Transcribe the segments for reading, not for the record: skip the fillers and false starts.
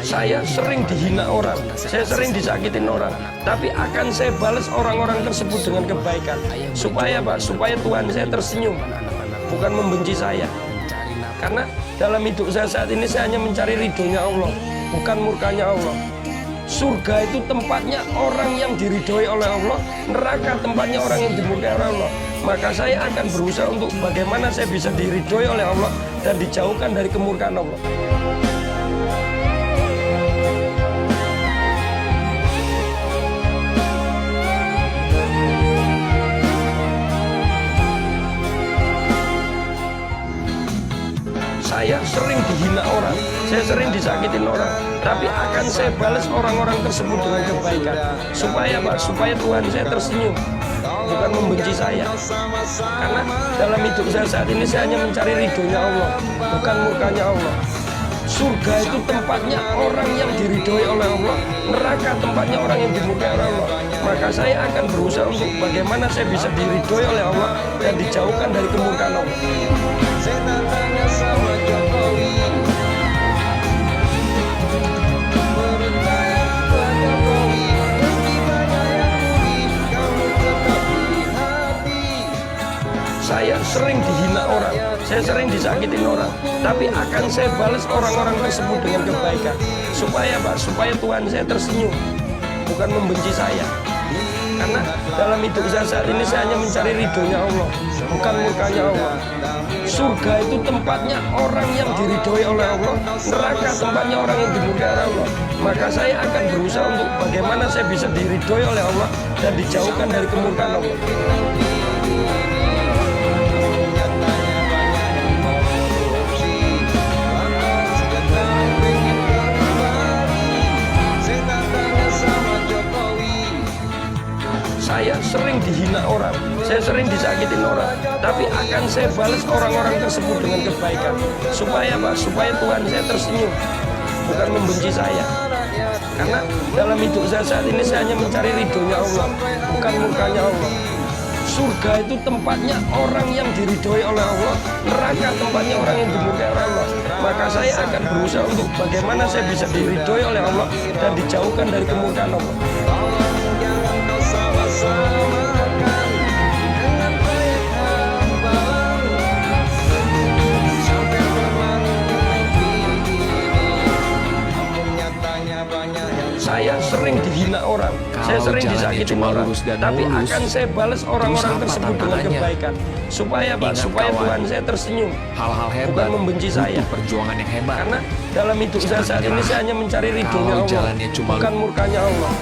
Saya sering dihina orang, saya sering disakitin orang, tapi akan saya balas orang-orang tersebut dengan kebaikan. Supaya Pak, supaya Tuhan saya tersenyum, bukan membenci saya. Karena dalam hidup saya saat ini saya hanya mencari ridhonya Allah, bukan murkanya Allah. Surga itu tempatnya orang yang diridhoi oleh Allah, neraka tempatnya orang yang dimurkai oleh Allah. Maka saya akan berusaha untuk bagaimana saya bisa diridhoi oleh Allah dan dijauhkan dari kemurkaan Allah. Saya sering dihina orang, saya sering disakitin orang, tapi akan saya balas orang-orang tersebut dengan kebaikan. Supaya Pak, supaya Tuhan saya tersenyum, bukan membenci saya. Karena dalam hidup saya saat ini saya hanya mencari ridhonya Allah, bukan murkanya Allah. Surga itu tempatnya orang yang diridhoi oleh Allah, neraka tempatnya orang yang dimurkai oleh Allah. Maka saya akan berusaha untuk bagaimana saya bisa diridhoi oleh Allah dan dijauhkan dari kemurkaan Allah. Saya sering dihina orang, saya sering disakitin orang, tapi akan saya balas orang-orang tersebut dengan kebaikan. Supaya Pak, supaya Tuhan saya tersenyum, bukan membenci saya. Karena dalam hidup saya saat ini saya hanya mencari ridhonya Allah, bukan murkanya Allah. Surga itu tempatnya orang yang diridhoi oleh Allah, neraka tempatnya orang yang dimurkai oleh Allah. Maka saya akan berusaha untuk bagaimana saya bisa diridhoi oleh Allah dan dijauhkan dari kemurkaan Allah. Saya sering dihina orang, saya sering disakitin orang, tapi akan saya balas orang-orang tersebut dengan kebaikan. Supaya Pak, supaya Tuhan saya tersenyum, bukan membenci saya. Karena dalam hidup saya saat ini saya hanya mencari ridhonya Allah, bukan murkanya Allah. Surga itu tempatnya orang yang diridhoi oleh Allah, neraka tempatnya orang yang dimurkai oleh Allah. Maka saya akan berusaha untuk bagaimana saya bisa diridhoi oleh Allah dan dijauhkan dari kemurkaan Allah. Saya sering dihina orang, saya sering disakitin orang, tapi akan saya balas orang-orang tersebut dengan kebaikan. Supaya Pak, supaya Tuhan saya tersenyum, hal-hal hebat, bukan membenci saya. Perjuangan yang hebat. Karena dalam hidup saya saat ini saya hanya mencari ridhonya Allah, bukan murkanya Allah.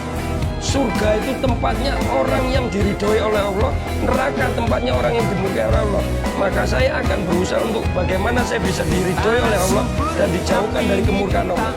Surga itu tempatnya orang yang diridhoi oleh Allah, neraka tempatnya orang yang dimurkai oleh Allah. Maka saya akan berusaha untuk bagaimana saya bisa diridhoi oleh Allah dan dijauhkan dari kemurkaan Allah.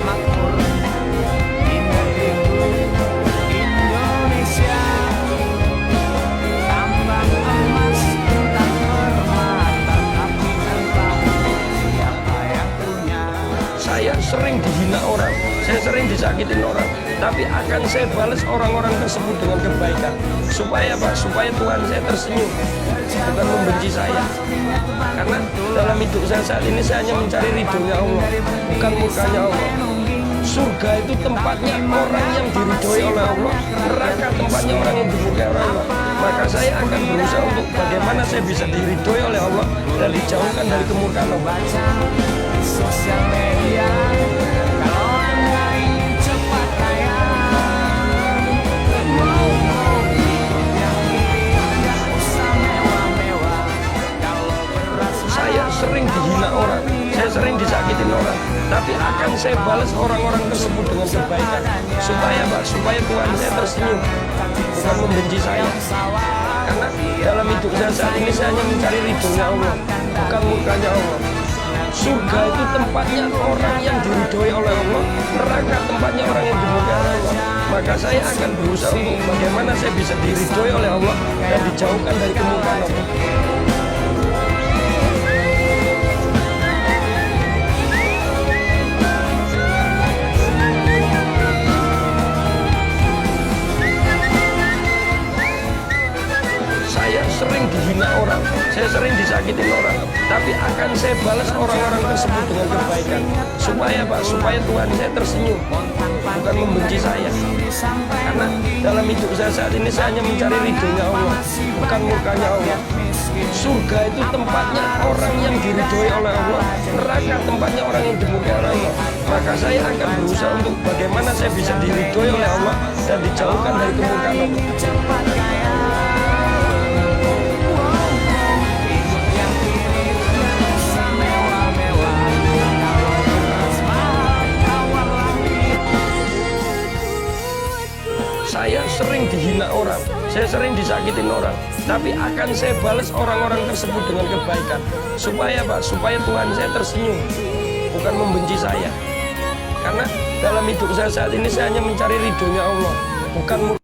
Saya sering dihina orang, saya sering disakitin orang, tapi akan saya balas orang-orang tersebut dengan kebaikan. Supaya Pak, supaya Tuhan saya tersenyum, bukan membenci saya. Karena dalam hidup saya saat ini saya hanya mencari ridhonya Allah, bukan murkanya Allah. Surga itu tempatnya orang yang diridhoi oleh Allah, neraka tempatnya orang yang dimurkai oleh Allah. Maka saya akan berusaha untuk bagaimana saya bisa diridhoi oleh Allah dan dijauhkan dari kemurkaan Allah. Sosial media, kalau Anda ingin cepat kaya, mau yang tidak usah mewah-mewah. Kalau beras saya sering dihina orang, saya sering disakitin orang, tapi akan saya balas orang-orang tersebut dengan kebaikan. Supaya Pak, supaya Tuhan saya tersenyum, bukan membenci saya. Karena dalam hidup saya saat ini saya hanya mencari ridhonya Allah, bukan murkanya Allah. Surga itu tempatnya orang yang diridhoi oleh Allah, neraka tempatnya orang yang dimurkai oleh Allah. Maka saya akan berusaha untuk bagaimana saya bisa diridhoi oleh Allah dan dijauhkan dari kemurkaan Allah. Saya sering dihina orang, saya sering sering disakitin orang, tapi akan saya balas orang-orang tersebut dengan kebaikan. Supaya Pak, supaya Tuhan saya tersenyum, bukan membenci saya. Karena dalam hidup saya saat ini saya hanya mencari ridhonya Allah, bukan murkanya Allah. Surga itu tempatnya orang yang diridhoi oleh Allah, neraka tempatnya orang yang dimurkai oleh Allah. Maka saya akan berusaha untuk bagaimana saya bisa diridhoi oleh Allah dan dijauhkan dari kemurkaan Allah. Saya sering dihina orang, saya sering disakitin orang, tapi akan saya balas orang-orang tersebut dengan kebaikan. Supaya Pak, supaya Tuhan saya tersenyum, bukan membenci saya. Karena dalam hidup saya saat ini saya hanya mencari ridhonya Allah, bukan